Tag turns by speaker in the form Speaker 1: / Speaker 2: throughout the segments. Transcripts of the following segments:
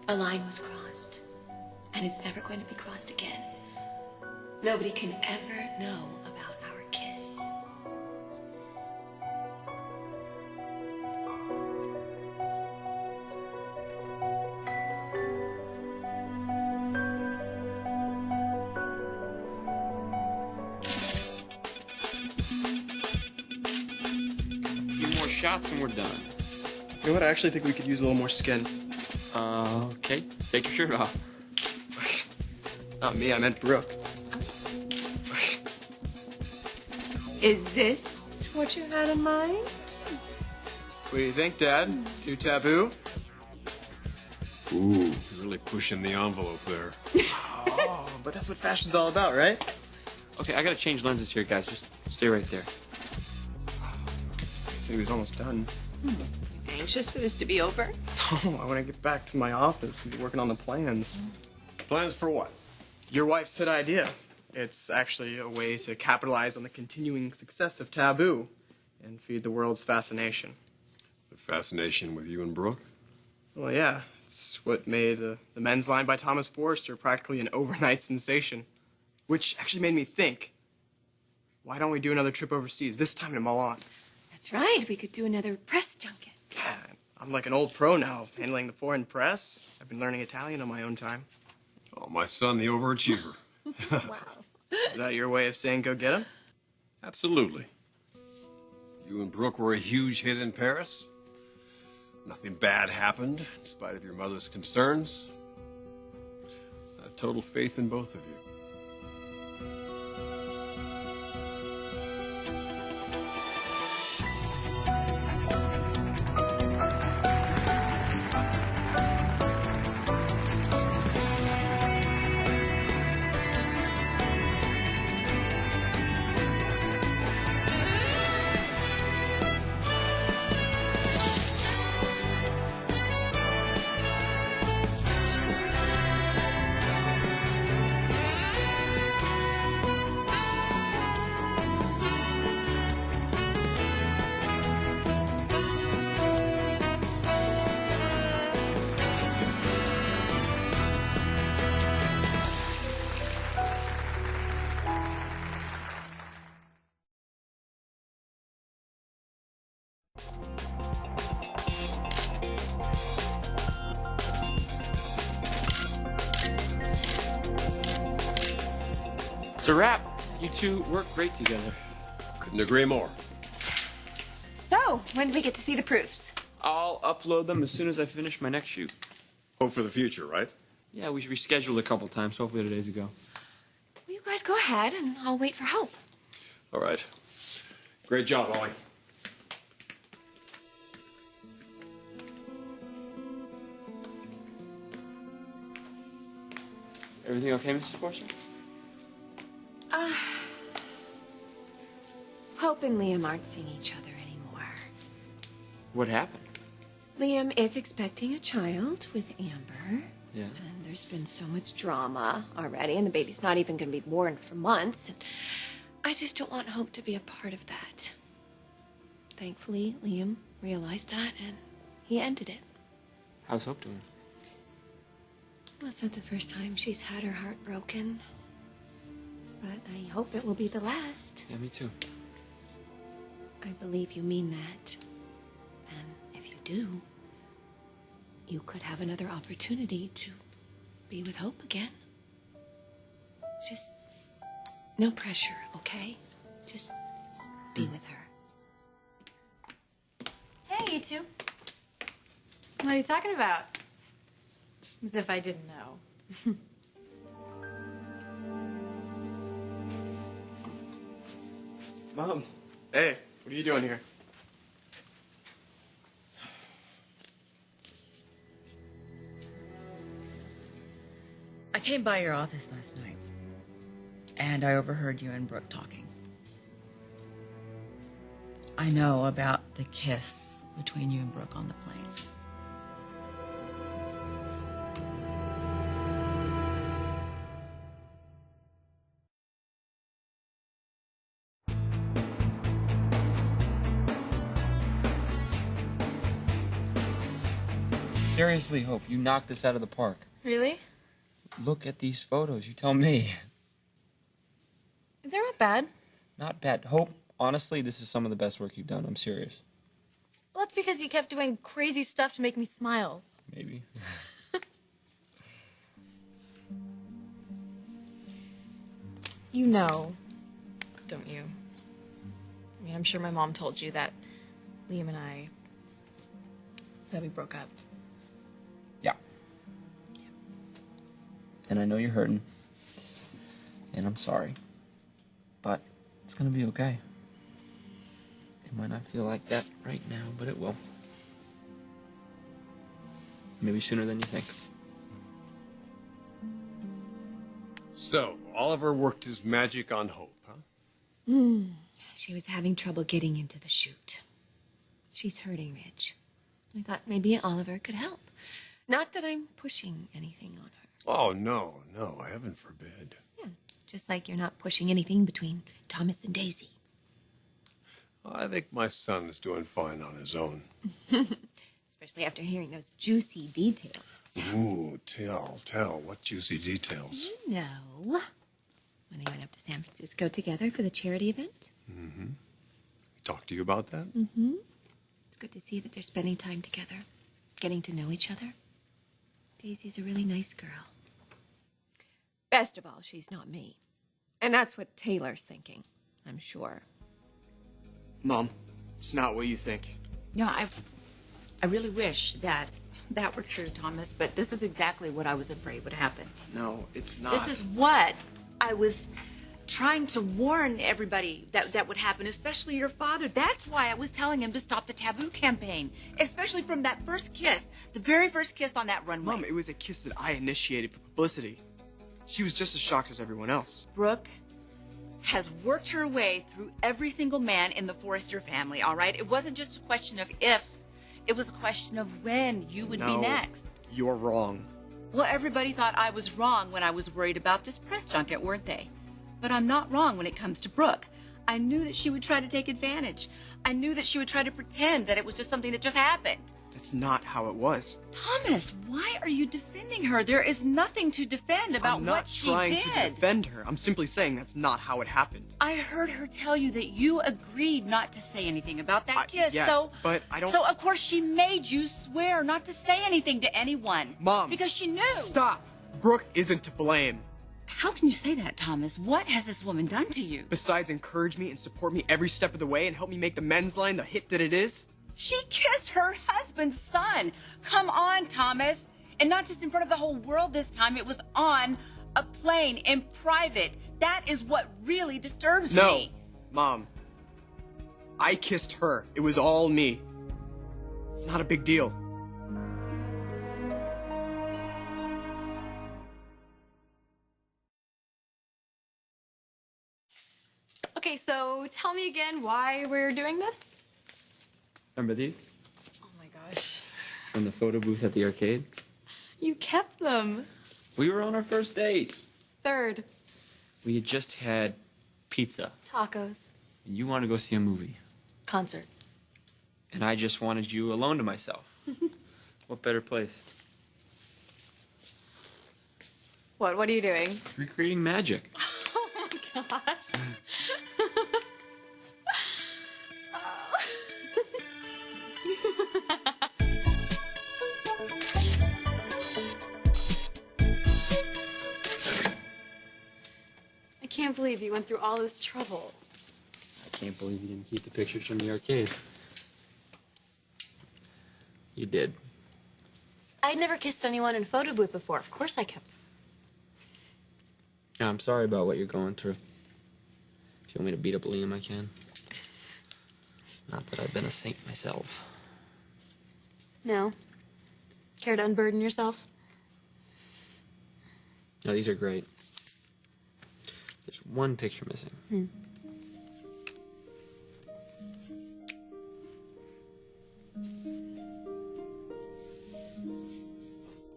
Speaker 1: A line was crossed, and it's never going to be crossed again. Nobody can ever know about our kiss.
Speaker 2: A few more shots and we're done.
Speaker 3: You know what? I actually think we could use a little more skin.
Speaker 2: Okay. Take your shirt off.
Speaker 3: Not me, I meant Brooke.
Speaker 1: Is this what you had in mind?
Speaker 3: What do you think, Dad? Too taboo?
Speaker 4: Ooh, you're really pushing the envelope there.
Speaker 3: Oh, but that's what fashion's all about, right?
Speaker 2: Okay, I gotta change lenses here, guys. Just stay right there.
Speaker 3: He said he was almost done.
Speaker 1: Anxious for this to be over?
Speaker 3: Oh, I want to get back to my office and be working on the plans.
Speaker 4: Plans for what?
Speaker 3: Your wife's hit idea. It's actually a way to capitalize on the continuing success of Taboo and feed the world's fascination.
Speaker 4: The fascination with you and Brooke?
Speaker 3: Well, yeah. It's what made the men's line by Thomas Forrester practically an overnight sensation. Which actually made me think, why don't we do another trip overseas, this time to Milan?
Speaker 1: That's right. We could do another press junket.
Speaker 3: I'm like an old pro now, handling the foreign press. I've been learning Italian on my own time.
Speaker 4: Oh, my son, the overachiever.
Speaker 1: Wow.
Speaker 3: Is that your way of saying go get him?
Speaker 4: Absolutely. You and Brooke were a huge hit in Paris. Nothing bad happened, in spite of your mother's concerns. I have total faith in both of you.
Speaker 2: It's a wrap. You two work great together.
Speaker 4: Couldn't agree more.
Speaker 1: So, when do we get to see the proofs?
Speaker 2: I'll upload them as soon as I finish my next shoot.
Speaker 4: Hope for the future, right?
Speaker 2: Yeah, we rescheduled a couple times. Hopefully today's a go.
Speaker 1: Well, you guys go ahead, and I'll wait for help.
Speaker 4: All right. Great job, Ollie.
Speaker 2: Everything okay, Mrs. Forrester?
Speaker 1: Hope and Liam aren't seeing each other anymore.
Speaker 2: What happened?
Speaker 1: Liam is expecting a child with Amber.
Speaker 2: Yeah.
Speaker 1: And there's been so much drama already, and the baby's not even going to be born for months. And I just don't want Hope to be a part of that. Thankfully, Liam realized that, and he ended it.
Speaker 2: How's Hope doing?
Speaker 1: Well, it's not the first time she's had her heart broken. But I hope it will be the last.
Speaker 2: Yeah, me too.
Speaker 1: I believe you mean that. And if you do, you could have another opportunity to be with Hope again. Just no pressure, okay? Just be with her.
Speaker 5: Hey, you two. What are you talking about? As if I didn't know.
Speaker 3: Mom, hey, what are you doing here?
Speaker 6: I came by your office last night, and I overheard you and Brooke talking. I know about the kiss between you and Brooke on the plane.
Speaker 2: Seriously, Hope, you knocked this out of the park.
Speaker 5: Really?
Speaker 2: Look at these photos. You tell me.
Speaker 5: They're not bad.
Speaker 2: Not bad. Hope, honestly, this is some of the best work you've done. I'm serious.
Speaker 5: Well, that's because you kept doing crazy stuff to make me smile.
Speaker 2: Maybe.
Speaker 5: You know, don't you? I mean, I'm sure my mom told you that Liam and I, that we broke up.
Speaker 2: Yeah. And I know you're hurting. And I'm sorry. But it's gonna be okay. It might not feel like that right now, but it will. Maybe sooner than you think.
Speaker 4: So, Oliver worked his magic on Hope, huh?
Speaker 1: She was having trouble getting into the chute. She's hurting, Ridge. I thought maybe Oliver could help. Not that I'm pushing anything on her.
Speaker 4: Oh, no, heaven forbid.
Speaker 1: Yeah, just like you're not pushing anything between Thomas and Daisy.
Speaker 4: I think my son is doing fine on his own.
Speaker 1: Especially after hearing those juicy details.
Speaker 4: Ooh, tell. What juicy details?
Speaker 1: You know, when they went up to San Francisco together for the charity event.
Speaker 4: Mm-hmm. Talk to you about that?
Speaker 1: Mm-hmm. It's good to see that they're spending time together, getting to know each other. Daisy's a really nice girl. Best of all, she's not me. And that's what Taylor's thinking, I'm sure.
Speaker 3: Mom, it's not what you think.
Speaker 6: No, I really wish that were true, Thomas, but this is exactly what I was afraid would happen.
Speaker 3: No, it's not.
Speaker 6: This is what I was trying to warn everybody that would happen, especially your father. That's why I was telling him to stop the Taboo campaign, especially from that first kiss, the very first kiss on that runway.
Speaker 3: Mom, it was a kiss that I initiated for publicity. She was just as shocked as everyone else.
Speaker 6: Brooke has worked her way through every single man in the Forrester family, all right? It wasn't just a question of if, it was a question of when you would be next.
Speaker 3: You're wrong.
Speaker 6: Well, everybody thought I was wrong when I was worried about this press junket, weren't they? But I'm not wrong when it comes to Brooke. I knew that she would try to take advantage. I knew that she would try to pretend that it was just something that just happened.
Speaker 3: That's not how it was.
Speaker 6: Thomas, why are you defending her? There is nothing to defend about what she did.
Speaker 3: I'm not trying to defend her. I'm simply saying that's not how it happened.
Speaker 6: I heard her tell you that you agreed not to say anything about that kiss.
Speaker 3: Yes, but I don't...
Speaker 6: So, of course, she made you swear not to say anything to anyone.
Speaker 3: Mom.
Speaker 6: Because she knew.
Speaker 3: Stop. Brooke isn't to blame.
Speaker 6: How can you say that, Thomas? What has this woman done to you?
Speaker 3: Besides encourage me and support me every step of the way and help me make the men's line the hit that it is?
Speaker 6: She kissed her husband's son. Come on, Thomas. And not just in front of the whole world this time. It was on a plane in private. That is what really disturbs me.
Speaker 3: No, Mom. I kissed her. It was all me. It's not a big deal.
Speaker 5: Okay, so tell me again why we're doing this?
Speaker 2: Remember these?
Speaker 5: Oh my gosh.
Speaker 2: From the photo booth at the arcade?
Speaker 5: You kept them.
Speaker 2: We were on our first date.
Speaker 5: Third.
Speaker 2: We had just had pizza.
Speaker 5: Tacos.
Speaker 2: And you wanted to go see a movie.
Speaker 5: Concert.
Speaker 2: And I just wanted you alone to myself. What better place?
Speaker 5: What are you doing?
Speaker 2: Recreating magic.
Speaker 5: Oh my gosh. I can't believe you went through all this trouble.
Speaker 2: I can't believe you didn't keep the pictures from the arcade. You did.
Speaker 5: I'd never kissed anyone in a photo booth before. Of course I kept them.
Speaker 2: Yeah, I'm sorry about what you're going through. If you want me to beat up Liam, I can. Not that I've been a saint myself.
Speaker 5: No. Care to unburden yourself?
Speaker 2: No, these are great. There's one picture missing.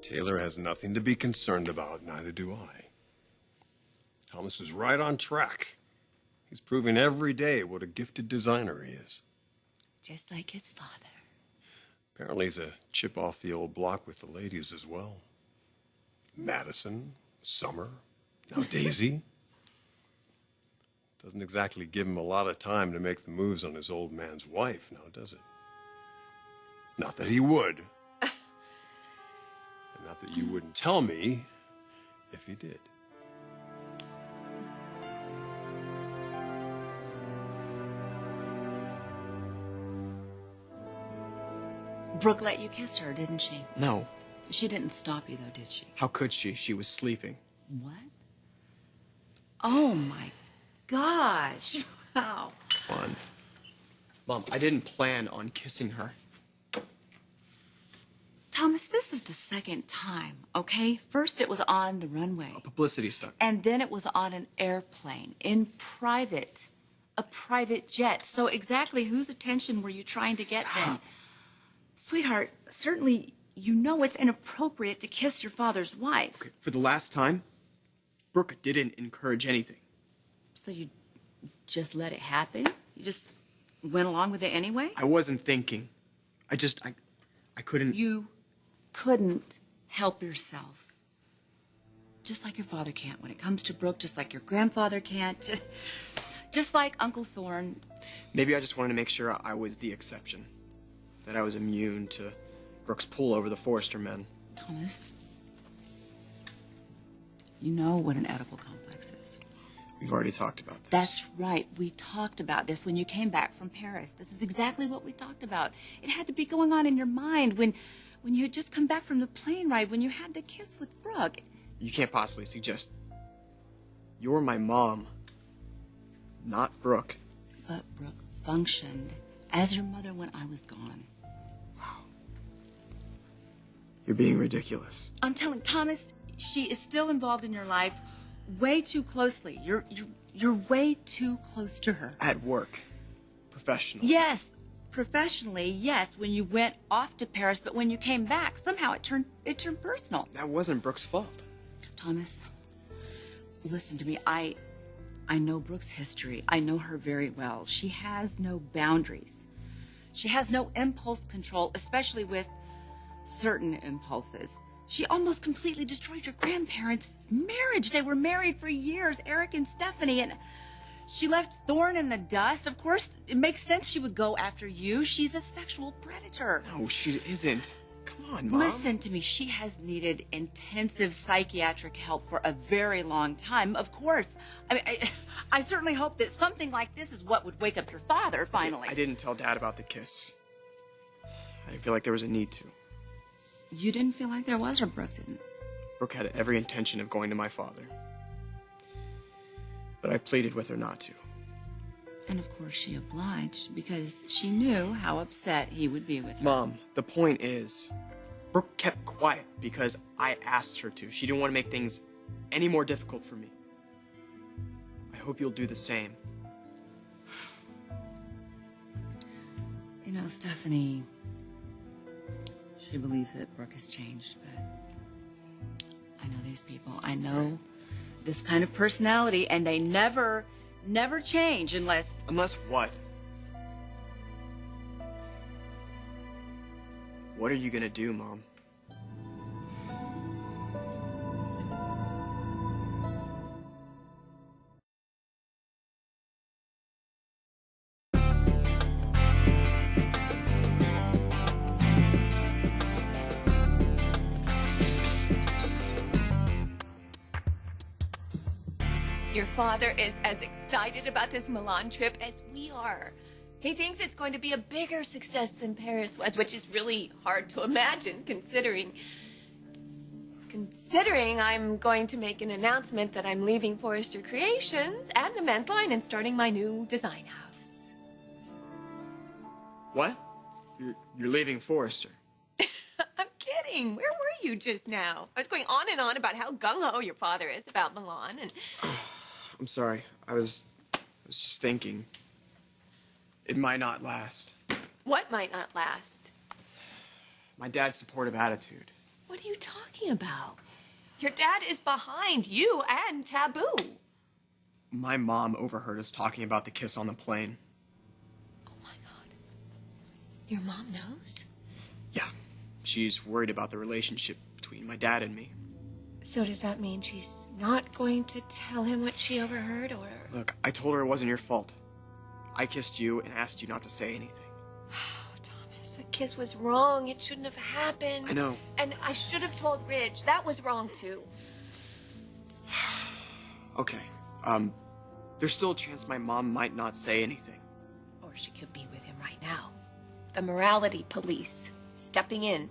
Speaker 4: Taylor has nothing to be concerned about, neither do I. Thomas is right on track. He's proving every day what a gifted designer he is.
Speaker 1: Just like his father.
Speaker 4: Apparently he's a chip off the old block with the ladies as well. Madison, Summer, now Daisy. Doesn't exactly give him a lot of time to make the moves on his old man's wife, now does it? Not that he would. And not that you wouldn't tell me if he did.
Speaker 6: Brooke let you kiss her, didn't she?
Speaker 3: No.
Speaker 6: She didn't stop you, though, did she?
Speaker 3: How could she? She was sleeping.
Speaker 6: What? Oh, my gosh. Wow.
Speaker 3: Come on. Mom, I didn't plan on kissing her.
Speaker 6: Thomas, this is the second time, okay? First it was on the runway.
Speaker 3: A publicity stunt.
Speaker 6: And then it was on an airplane, in private. A private jet. So exactly whose attention were you trying to get then? Sweetheart, certainly you know it's inappropriate to kiss your father's wife.
Speaker 3: Okay, for the last time, Brooke didn't encourage anything.
Speaker 6: So you just let it happen? You just went along with it anyway?
Speaker 3: I wasn't thinking. I couldn't...
Speaker 6: You couldn't help yourself. Just like your father can't when it comes to Brooke, just like your grandfather can't. Just like Uncle Thorne.
Speaker 3: Maybe I just wanted to make sure I was the exception. That I was immune to Brooke's pull over the Forrester men.
Speaker 6: Thomas, you know what an edible complex is.
Speaker 3: We've already talked about this.
Speaker 6: That's right. We talked about this when you came back from Paris. This is exactly what we talked about. It had to be going on in your mind when you had just come back from the plane ride, when you had the kiss with Brooke.
Speaker 3: You can't possibly suggest... You're my mom, not Brooke.
Speaker 6: But Brooke functioned as your mother when I was gone.
Speaker 3: You're being ridiculous.
Speaker 6: I'm telling Thomas, she is still involved in your life way too closely. You're way too close to her.
Speaker 3: At work. Professionally.
Speaker 6: Yes, professionally, yes, when you went off to Paris, but when you came back, somehow it turned personal.
Speaker 3: That wasn't Brooke's fault.
Speaker 6: Thomas, listen to me. I know Brooke's history. I know her very well. She has no boundaries. She has no impulse control, especially with certain impulses. She almost completely destroyed your grandparents' marriage. They were married for years, Eric and Stephanie, and she left Thorne in the dust. Of course, it makes sense she would go after you. She's a sexual predator.
Speaker 3: No, she isn't. Come on, Mom.
Speaker 6: Listen to me. She has needed intensive psychiatric help for a very long time. Of course. I certainly hope that something like this is what would wake up your father, finally.
Speaker 3: I didn't tell Dad about the kiss. I didn't feel like there was a need to.
Speaker 6: You didn't feel like there was, or Brooke didn't?
Speaker 3: Brooke had every intention of going to my father. But I pleaded with her not to.
Speaker 6: And of course she obliged, because she knew how upset he would be with her.
Speaker 3: Mom, the point is, Brooke kept quiet because I asked her to. She didn't want to make things any more difficult for me. I hope you'll do the same.
Speaker 6: You know, Stephanie, she believes that Brooke has changed, but I know these people. I know this kind of personality, and they never change unless...
Speaker 3: Unless what? What are you gonna do, Mom?
Speaker 1: Your father is as excited about this Milan trip as we are. He thinks it's going to be a bigger success than Paris was, which is really hard to imagine considering I'm going to make an announcement that I'm leaving Forrester Creations and the men's line and starting my new design house.
Speaker 3: What? You're leaving Forrester?
Speaker 1: I'm kidding. Where were you just now? I was going on and on about how gung-ho your father is about Milan and...
Speaker 3: I'm sorry. I was just thinking. It might not last.
Speaker 1: What might not last?
Speaker 3: My dad's supportive attitude.
Speaker 1: What are you talking about? Your dad is behind you and Taboo.
Speaker 3: My mom overheard us talking about the kiss on the plane.
Speaker 1: Oh my God. Your mom knows?
Speaker 3: Yeah, she's worried about the relationship between my dad and me.
Speaker 1: So does that mean she's not going to tell him what she overheard, or...
Speaker 3: Look, I told her it wasn't your fault. I kissed you and asked you not to say anything.
Speaker 1: Oh, Thomas, the kiss was wrong. It shouldn't have happened.
Speaker 3: I know.
Speaker 1: And I should have told Ridge. That was wrong, too.
Speaker 3: Okay, there's still a chance my mom might not say anything.
Speaker 1: Or she could be with him right now. The morality police stepping in.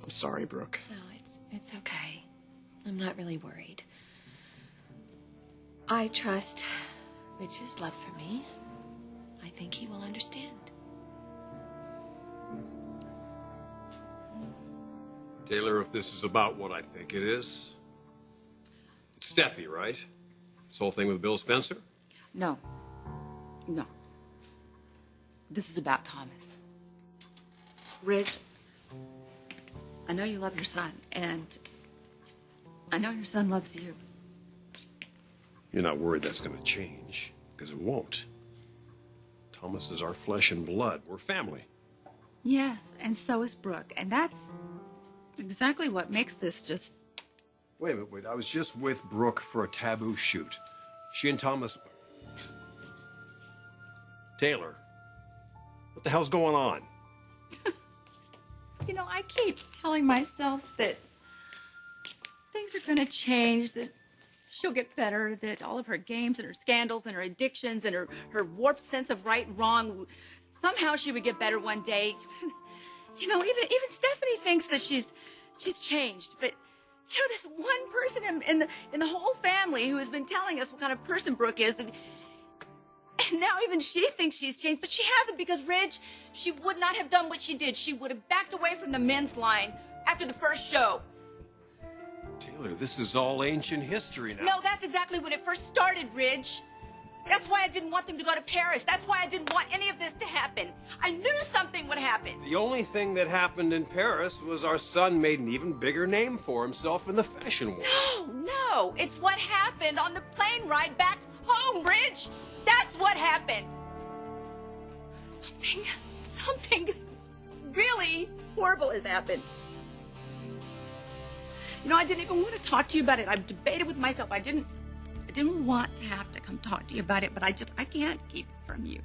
Speaker 3: I'm sorry, Brooke.
Speaker 1: No, it's okay. I'm not really worried. I trust Ridge's love for me. I think he will understand.
Speaker 4: Taylor, if this is about what I think it is, it's Steffi, right? This whole thing with Bill Spencer?
Speaker 6: No. No. This is about Thomas. Ridge, I know you love your son, and I know your son loves you.
Speaker 4: You're not worried that's going to change, because it won't. Thomas is our flesh and blood. We're family.
Speaker 6: Yes, and so is Brooke, and that's exactly what makes this just...
Speaker 4: Wait a minute, wait. I was just with Brooke for a Taboo shoot. She and Thomas... Taylor, what the hell's going on?
Speaker 6: You know, I keep telling myself that things are going to change, that she'll get better, that all of her games and her scandals and her addictions and her warped sense of right and wrong, somehow she would get better one day. You know, even Stephanie thinks that she's changed, but you know, this one person in the whole family who has been telling us what kind of person Brooke is, and now even she thinks she's changed, but she hasn't, because Ridge, she would not have done what she did. She would have backed away from the men's line after the first show.
Speaker 4: Taylor, this is all ancient history now.
Speaker 6: No, that's exactly when it first started, Ridge. That's why I didn't want them to go to Paris. That's why I didn't want any of this to happen. I knew something would happen.
Speaker 4: The only thing that happened in Paris was our son made an even bigger name for himself in the fashion world.
Speaker 6: No, it's what happened on the plane ride back home, Ridge. That's what happened. Something really horrible has happened. You know, I didn't even want to talk to you about it. I've debated with myself. I didn't want to have to come talk to you about it, but I can't keep it from you.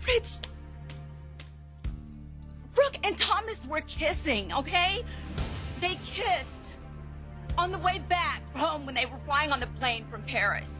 Speaker 6: Rich, Brooke and Thomas were kissing, okay? They kissed on the way back home when they were flying on the plane from Paris.